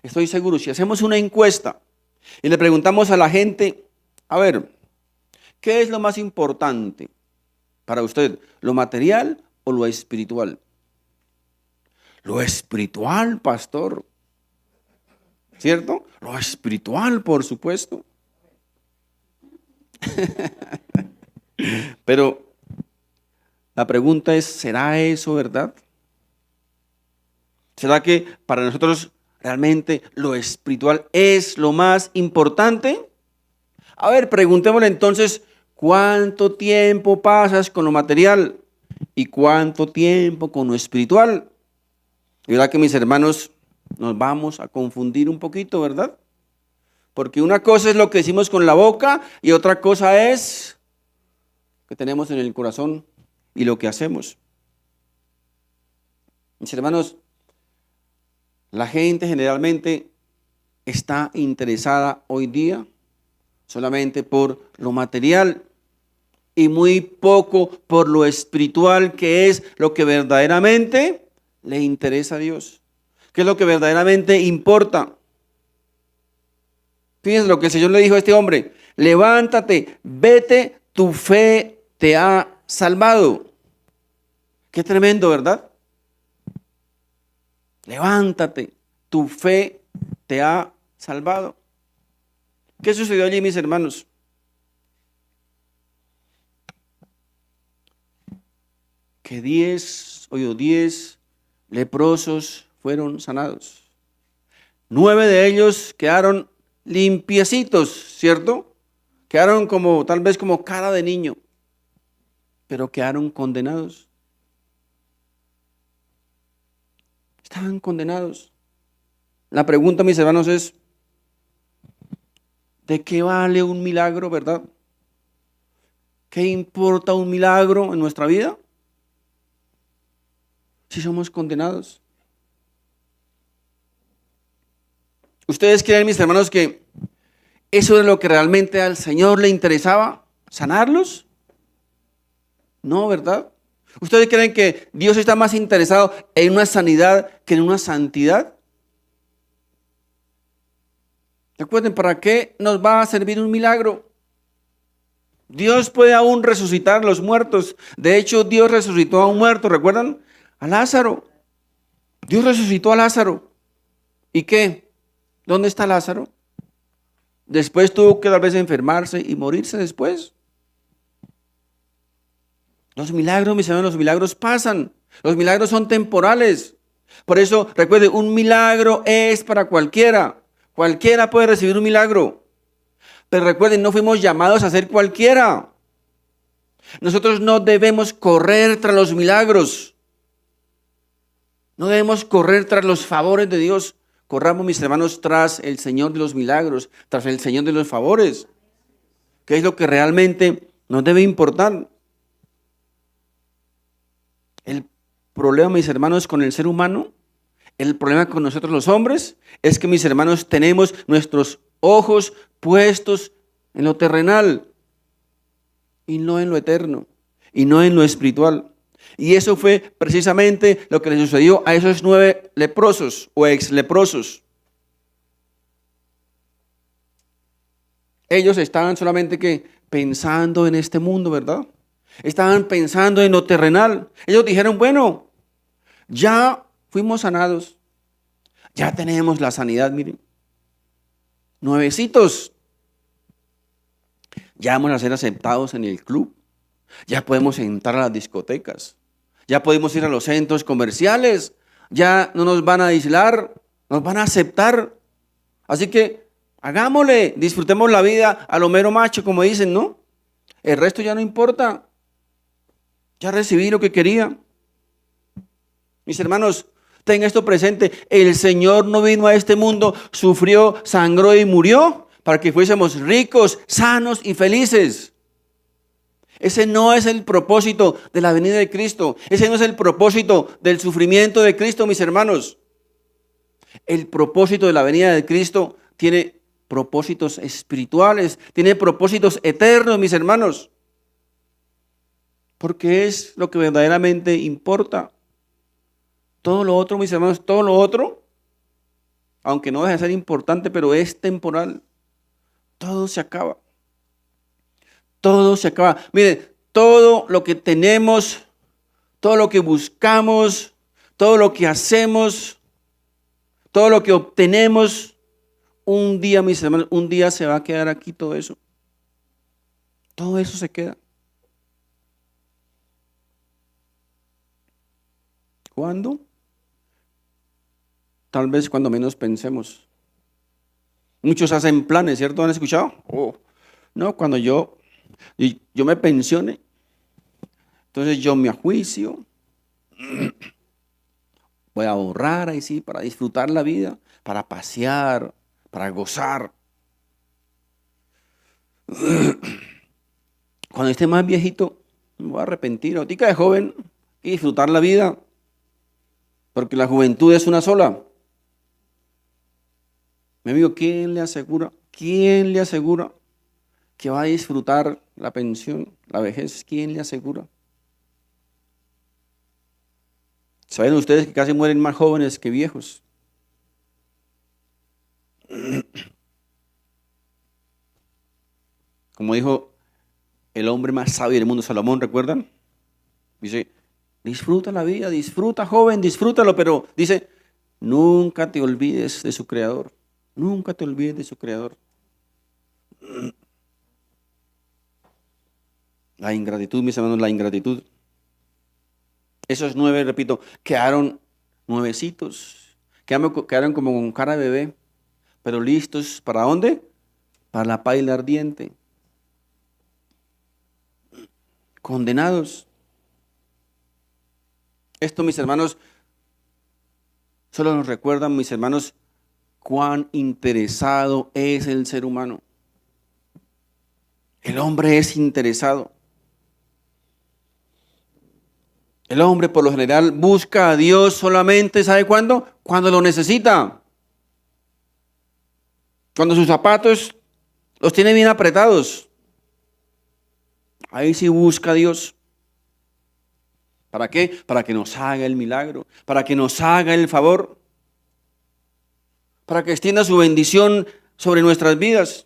Speaker 1: estoy seguro, si hacemos una encuesta y le preguntamos a la gente, a ver, ¿qué es lo más importante para usted? ¿Lo material o lo espiritual? Lo espiritual, pastor. ¿Cierto? Lo espiritual, por supuesto. Pero la pregunta es, ¿será eso verdad? ¿Será que para nosotros realmente lo espiritual es lo más importante? A ver, preguntémosle entonces, ¿cuánto tiempo pasas con lo material y cuánto tiempo con lo espiritual? Y verdad que, mis hermanos, nos vamos a confundir un poquito, ¿verdad? Porque una cosa es lo que decimos con la boca y otra cosa es lo que tenemos en el corazón y lo que hacemos. Mis hermanos, la gente generalmente está interesada hoy día solamente por lo material y muy poco por lo espiritual, que es lo que verdaderamente le interesa a Dios, que es lo que verdaderamente importa. Fíjense lo que el Señor le dijo a este hombre: levántate, vete, tu fe te ha salvado. Qué tremendo, ¿verdad? Levántate, tu fe te ha salvado. ¿Qué sucedió allí, mis hermanos? Que 10 leprosos fueron sanados. 9 de ellos quedaron limpiecitos, ¿cierto? Quedaron como, tal vez como cara de niño, pero quedaron condenados. Estaban condenados. La pregunta, mis hermanos, es: ¿de qué vale un milagro, verdad? ¿Qué importa un milagro en nuestra vida si somos condenados? ¿Ustedes creen, mis hermanos, que eso es lo que realmente al Señor le interesaba? ¿Sanarlos? No, ¿verdad? ¿Ustedes creen que Dios está más interesado en una sanidad que en una santidad? Recuerden, ¿para qué nos va a servir un milagro? Dios puede aún resucitar a los muertos. De hecho, Dios resucitó a un muerto, ¿recuerdan? A Lázaro. Dios resucitó a Lázaro. ¿Y qué? ¿Dónde está Lázaro? Después tuvo que tal vez enfermarse y morirse después. Los milagros, mis hermanos, los milagros pasan. Los milagros son temporales. Por eso, recuerde, un milagro es para cualquiera. Cualquiera puede recibir un milagro. Pero recuerden, no fuimos llamados a ser cualquiera. Nosotros no debemos correr tras los milagros. No debemos correr tras los favores de Dios. Corramos, mis hermanos, tras el Señor de los milagros, tras el Señor de los favores. ¿Qué es lo que realmente nos debe importar? El problema, mis hermanos, con el ser humano, el problema con nosotros los hombres, es que, mis hermanos, tenemos nuestros ojos puestos en lo terrenal y no en lo eterno y no en lo espiritual. Y eso fue precisamente lo que le sucedió a esos 9 leprosos o ex leprosos. Ellos estaban solamente que pensando en este mundo, ¿verdad? Estaban pensando en lo terrenal. Ellos dijeron, bueno, ya fuimos sanados, ya tenemos la sanidad, miren. Nuevecitos, ya vamos a ser aceptados en el club, ya podemos entrar a las discotecas, ya podemos ir a los centros comerciales, ya no nos van a aislar, nos van a aceptar. Así que hagámosle, disfrutemos la vida a lo mero macho, como dicen, ¿no? El resto ya no importa. Ya recibí lo que quería. Mis hermanos, ten esto presente. El Señor no vino a este mundo, sufrió, sangró y murió para que fuésemos ricos, sanos y felices. Ese no es el propósito de la venida de Cristo. Ese no es el propósito del sufrimiento de Cristo, mis hermanos. El propósito de la venida de Cristo tiene propósitos espirituales, tiene propósitos eternos, mis hermanos. Porque es lo que verdaderamente importa. Todo lo otro, mis hermanos, todo lo otro, aunque no deja de ser importante, pero es temporal. Todo se acaba. Todo se acaba. Mire, todo lo que tenemos, todo lo que buscamos, todo lo que hacemos, todo lo que obtenemos, un día, mis hermanos, un día se va a quedar aquí todo eso. Todo eso se queda. ¿Cuándo? Tal vez cuando menos pensemos. Muchos hacen planes, ¿cierto? ¿Han escuchado? No, cuando yo me pensione, entonces yo me ajuicio, voy a ahorrar ahí sí, para disfrutar la vida, para pasear, para gozar. Cuando esté más viejito, me voy a arrepentir. Ahorita de joven y disfrutar la vida, porque la juventud es una sola. Mi amigo, ¿quién le asegura que va a disfrutar la pensión, la vejez? ¿Quién le asegura? ¿Saben ustedes que casi mueren más jóvenes que viejos? Como dijo el hombre más sabio del mundo, Salomón, ¿recuerdan? Dice, disfruta la vida, disfruta joven, disfrútalo, pero dice, nunca te olvides de su creador. Nunca te olvides de su creador. La ingratitud, mis hermanos, la ingratitud. Esos 9, repito, quedaron nuevecitos. Quedaron como con cara de bebé, pero listos, ¿para dónde? Para la paila ardiente. Condenados. Esto, mis hermanos, solo nos recuerdan, mis hermanos, cuán interesado es el ser humano. El hombre es interesado. El hombre por lo general busca a Dios solamente, ¿sabe cuándo? Cuando lo necesita. Cuando sus zapatos los tiene bien apretados. Ahí sí busca a Dios. ¿Para qué? Para que nos haga el milagro, para que nos haga el favor, para que extienda su bendición sobre nuestras vidas.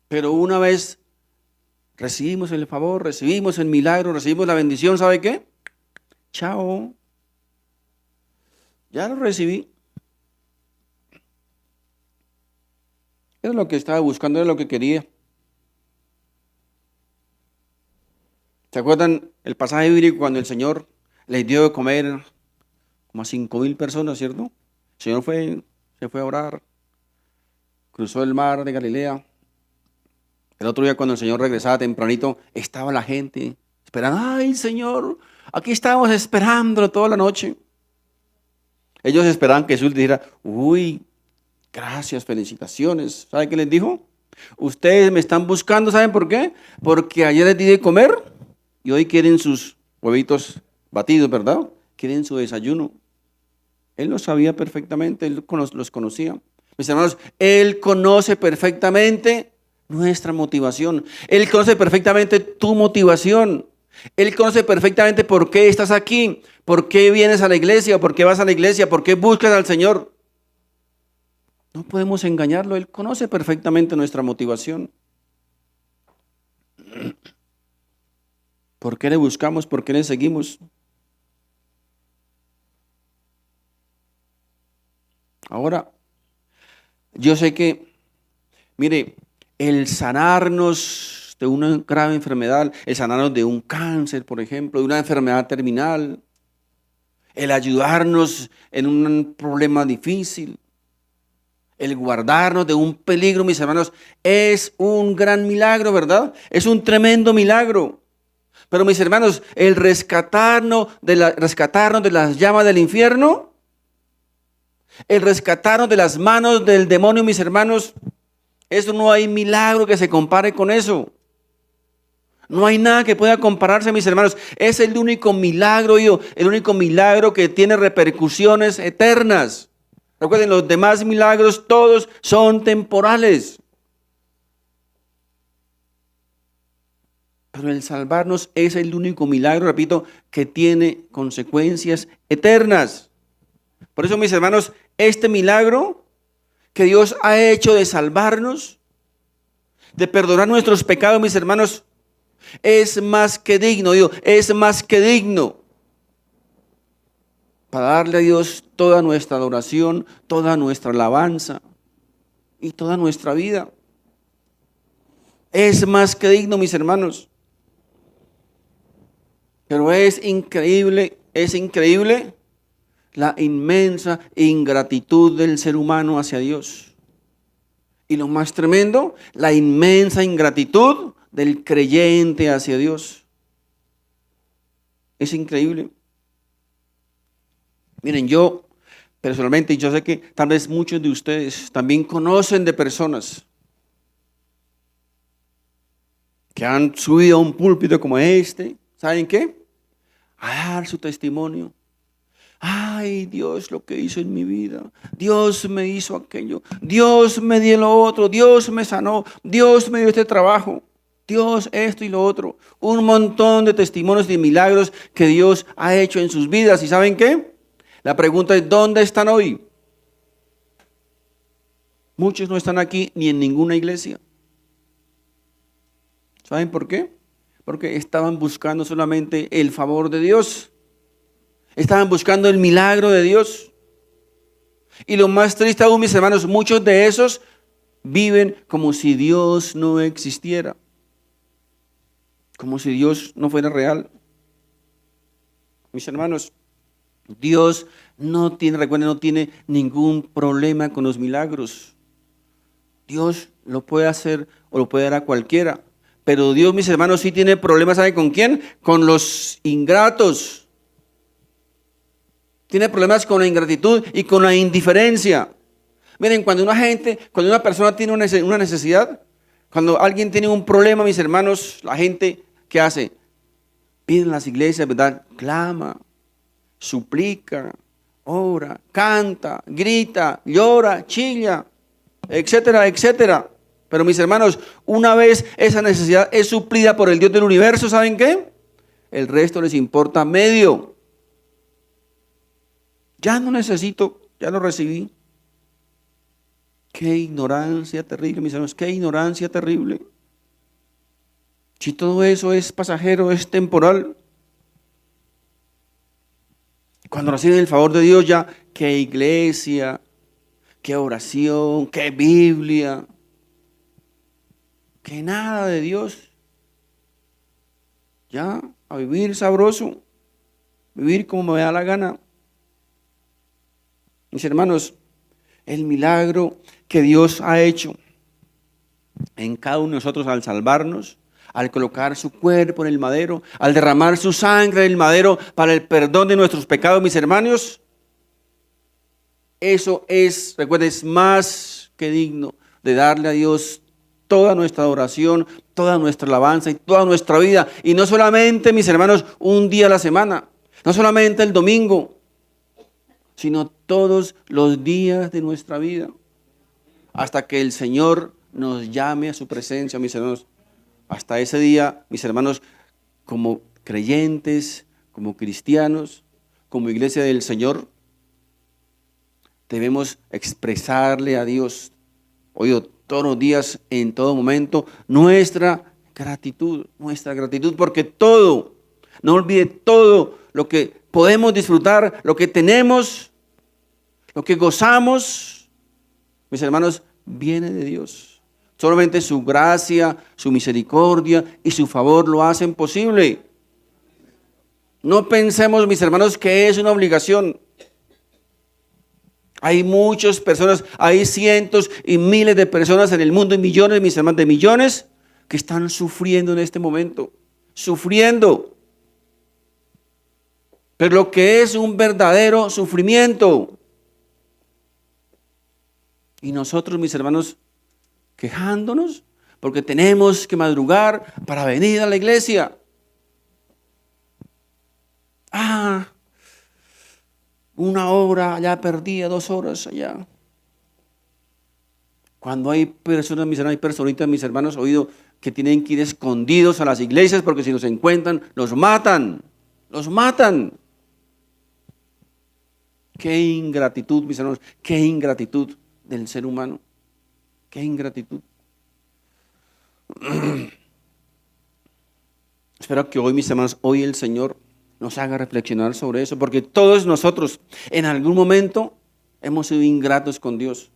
Speaker 1: Pero una vez recibimos el favor, recibimos el milagro, recibimos la bendición, ¿sabe qué? Chao. Ya lo recibí. Era lo que estaba buscando, era lo que quería. ¿Se acuerdan el pasaje bíblico cuando el Señor les dio de comer como a 5,000 personas, ¿cierto? El Señor se fue a orar, cruzó el mar de Galilea. El otro día cuando el Señor regresaba tempranito, estaba la gente esperando. ¡Ay, Señor! Aquí estábamos esperándolo toda la noche. Ellos esperaban que Jesús dijera, uy, gracias, felicitaciones. ¿Sabe qué les dijo? Ustedes me están buscando, ¿saben por qué? Porque ayer les di de comer y hoy quieren sus huevitos batidos, ¿verdad? Quieren su desayuno. Él lo sabía perfectamente, él los conocía. Mis hermanos, Él conoce perfectamente nuestra motivación. Él conoce perfectamente tu motivación. Él conoce perfectamente por qué estás aquí, por qué vienes a la iglesia, por qué vas a la iglesia, por qué buscas al Señor. No podemos engañarlo, Él conoce perfectamente nuestra motivación. ¿Por qué le buscamos? ¿Por qué le seguimos? Ahora, yo sé que, mire, el sanarnos de una grave enfermedad, el sanarnos de un cáncer, por ejemplo, de una enfermedad terminal, el ayudarnos en un problema difícil, el guardarnos de un peligro, mis hermanos, es un gran milagro, ¿verdad? Es un tremendo milagro. Pero mis hermanos, el rescatarnos de las llamas del infierno, el rescatarnos de las manos del demonio, mis hermanos, eso no hay milagro que se compare con eso. No hay nada que pueda compararse, mis hermanos. Es el único milagro, el único milagro que tiene repercusiones eternas. Recuerden, los demás milagros todos son temporales. Pero el salvarnos es el único milagro, repito, que tiene consecuencias eternas. Por eso, mis hermanos, este milagro que Dios ha hecho de salvarnos, de perdonar nuestros pecados, mis hermanos, es más que digno, es más que digno para darle a Dios toda nuestra adoración, toda nuestra alabanza y toda nuestra vida. Es más que digno, mis hermanos. Pero es increíble la inmensa ingratitud del ser humano hacia Dios. Y lo más tremendo, la inmensa ingratitud del creyente hacia Dios. Es increíble. Miren, yo personalmente, yo sé que tal vez muchos de ustedes también conocen de personas que han subido a un púlpito como este. ¿Saben qué? A dar su testimonio. Ay, Dios, lo que hizo en mi vida. Dios me hizo aquello. Dios me dio lo otro. Dios me sanó. Dios me dio este trabajo. Dios esto y lo otro. Un montón de testimonios de milagros que Dios ha hecho en sus vidas. ¿Y saben qué? La pregunta es, ¿dónde están hoy? Muchos no están aquí ni en ninguna iglesia. ¿Saben por qué? Porque estaban buscando solamente el favor de Dios. Estaban buscando el milagro de Dios. Y lo más triste aún, mis hermanos, muchos de esos viven como si Dios no existiera. Como si Dios no fuera real. Mis hermanos, Dios recuerden, no tiene ningún problema con los milagros. Dios lo puede hacer o lo puede dar a cualquiera. Pero Dios, mis hermanos, sí tiene problemas, ¿saben con quién? Con los ingratos. Tiene problemas con la ingratitud y con la indiferencia. Miren, cuando una persona tiene una necesidad, cuando alguien tiene un problema, mis hermanos, la gente, ¿qué hace? Pide en las iglesias, ¿verdad? Clama, suplica, ora, canta, grita, llora, chilla, etcétera, etcétera. Pero mis hermanos, una vez esa necesidad es suplida por el Dios del universo, ¿saben qué? El resto les importa medio. Ya no necesito, ya lo recibí. Qué ignorancia terrible, mis hermanos, qué ignorancia terrible. Si todo eso es pasajero, es temporal. Cuando reciben el favor de Dios ya, qué iglesia, qué oración, qué Biblia, qué nada de Dios. Ya, a vivir sabroso, vivir como me da la gana. Mis hermanos, el milagro que Dios ha hecho en cada uno de nosotros al salvarnos, al colocar su cuerpo en el madero, al derramar su sangre en el madero para el perdón de nuestros pecados, mis hermanos, eso es, recuerda, es más que digno de darle a Dios toda nuestra adoración, toda nuestra alabanza y toda nuestra vida. Y no solamente, mis hermanos, un día a la semana, no solamente el domingo, sino todos los días de nuestra vida, hasta que el Señor nos llame a su presencia, mis hermanos. Hasta ese día, mis hermanos, como creyentes, como cristianos, como iglesia del Señor, debemos expresarle a Dios, oído, todos los días, en todo momento, nuestra gratitud, porque todo, no olvide todo lo que podemos disfrutar, lo que tenemos, lo que gozamos, mis hermanos, viene de Dios. Solamente su gracia, su misericordia y su favor lo hacen posible. No pensemos, mis hermanos, que es una obligación. Hay muchas personas, hay cientos y miles de personas en el mundo, y millones, mis hermanos, de millones, que están sufriendo en este momento. Sufriendo. Pero lo que es un verdadero sufrimiento. Y nosotros, mis hermanos, quejándonos porque tenemos que madrugar para venir a la iglesia. Una hora allá perdida, 2 horas allá. Cuando hay personas, mis hermanos, hay personitas, mis hermanos, oído, que tienen que ir escondidos a las iglesias porque si los encuentran, los matan. Los matan. Qué ingratitud, mis hermanos, qué ingratitud del ser humano. Qué ingratitud. Espero que hoy, mis hermanos, hoy el Señor nos haga reflexionar sobre eso, porque todos nosotros en algún momento hemos sido ingratos con Dios.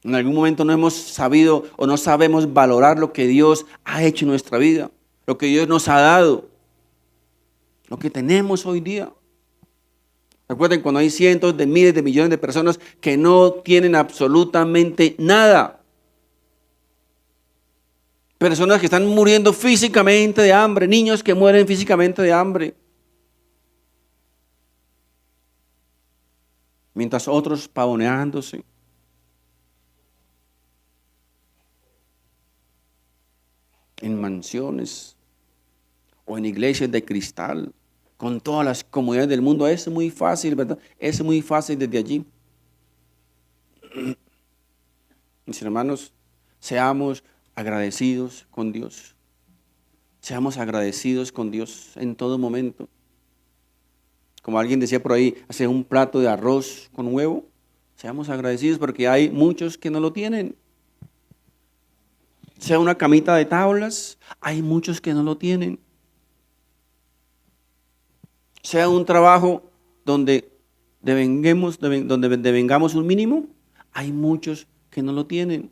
Speaker 1: En algún momento no hemos sabido o no sabemos valorar lo que Dios ha hecho en nuestra vida, lo que Dios nos ha dado, lo que tenemos hoy día. Recuerden, cuando hay cientos de miles de millones de personas que no tienen absolutamente nada. Personas que están muriendo físicamente de hambre, niños que mueren físicamente de hambre. Mientras otros pavoneándose. En mansiones o en iglesias de cristal, con todas las comodidades del mundo. Es muy fácil, ¿verdad? Es muy fácil desde allí. Mis hermanos, seamos agradecidos con Dios. Seamos agradecidos con Dios en todo momento. Como alguien decía por ahí, hacer un plato de arroz con huevo. Seamos agradecidos porque hay muchos que no lo tienen. Sea una camita de tablas, hay muchos que no lo tienen. Sea un trabajo donde devengamos un mínimo, hay muchos que no lo tienen.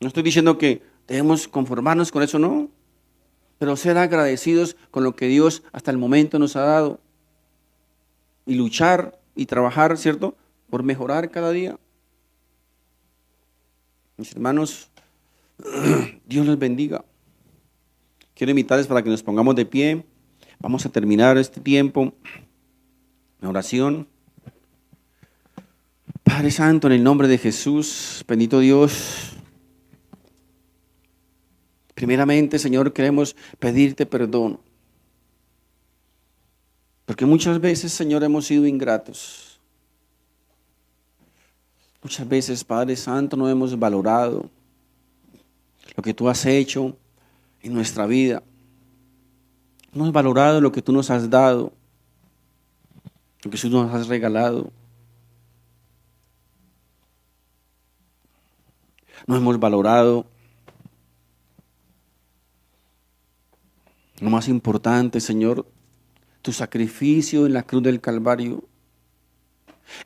Speaker 1: No estoy diciendo que debemos conformarnos con eso, no. Pero ser agradecidos con lo que Dios hasta el momento nos ha dado. Y luchar y trabajar, ¿cierto? Por mejorar cada día. Mis hermanos, Dios les bendiga. Quiero invitarles para que nos pongamos de pie. Vamos a terminar este tiempo en oración. Padre Santo, en el nombre de Jesús, bendito Dios. Primeramente, Señor, queremos pedirte perdón. Porque muchas veces, Señor, hemos sido ingratos. Muchas veces, Padre Santo, no hemos valorado lo que tú has hecho en nuestra vida. No hemos valorado lo que tú nos has dado. lo que Jesús nos has regalado. No hemos valorado lo más importante, Señor, tu sacrificio en la cruz del Calvario.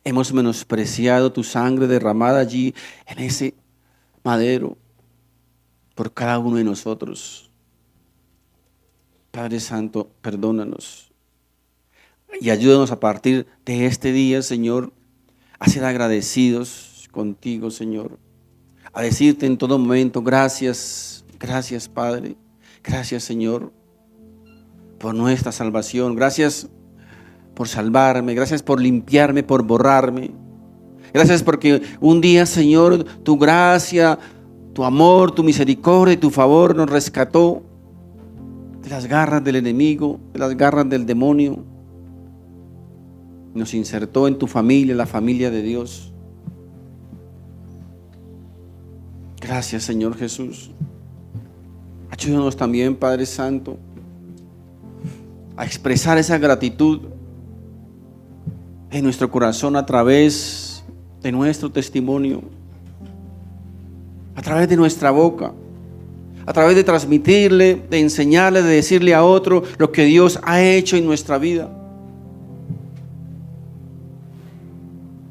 Speaker 1: Hemos menospreciado tu sangre derramada allí en ese madero por cada uno de nosotros. Padre Santo, perdónanos y ayúdanos a partir de este día, Señor, a ser agradecidos contigo, Señor, a decirte en todo momento, gracias, gracias, Padre, gracias, Señor, por nuestra salvación, gracias por salvarme, gracias por limpiarme, por borrarme, gracias porque un día, Señor, tu gracia, tu amor, tu misericordia y tu favor nos rescató de las garras del enemigo, de las garras del demonio. Nos insertó en tu familia, la familia de Dios. Gracias, Señor Jesús. Ayúdanos también, Padre Santo, a expresar esa gratitud en nuestro corazón a través de nuestro testimonio, a través de nuestra boca, a través de transmitirle, de enseñarle, de decirle a otro lo que Dios ha hecho en nuestra vida,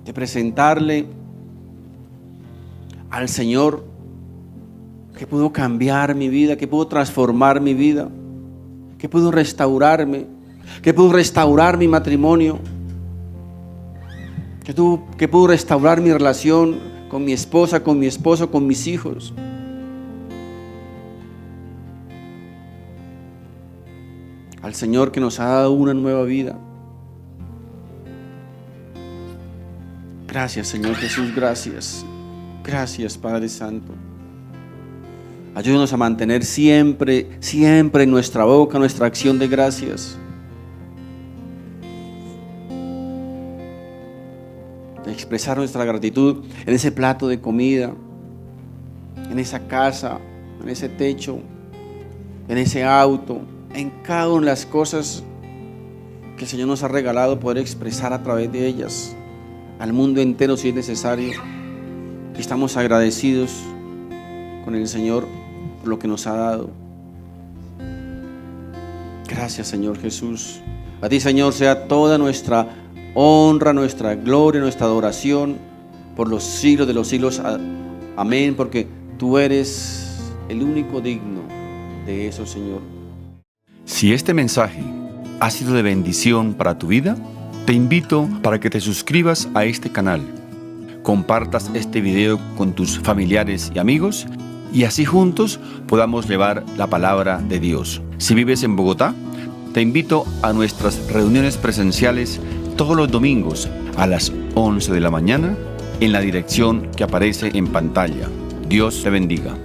Speaker 1: de presentarle al Señor que pudo cambiar mi vida, que pudo transformar mi vida, que pudo restaurarme, que pudo restaurar mi matrimonio, que pudo restaurar mi relación con mi esposa, con mi esposo, con mis hijos. Al Señor que nos ha dado una nueva vida. Gracias, Señor Jesús, gracias. Gracias, Padre Santo. Ayúdanos a mantener siempre, siempre en nuestra boca nuestra acción de gracias. De expresar nuestra gratitud en ese plato de comida, en esa casa, en ese techo, en ese auto, en cada una de las cosas que el Señor nos ha regalado, poder expresar a través de ellas al mundo entero si es necesario. Estamos agradecidos con el Señor por lo que nos ha dado. Gracias, Señor Jesús. A ti, Señor, sea toda nuestra honra, nuestra gloria, nuestra adoración por los siglos de los siglos. Amén, porque tú eres el único digno de eso, Señor.
Speaker 2: Si este mensaje ha sido de bendición para tu vida, te invito para que te suscribas a este canal, compartas este video con tus familiares y amigos y así juntos podamos llevar la palabra de Dios. Si vives en Bogotá, te invito a nuestras reuniones presenciales todos los domingos a las 11 de la mañana en la dirección que aparece en pantalla. Dios te bendiga.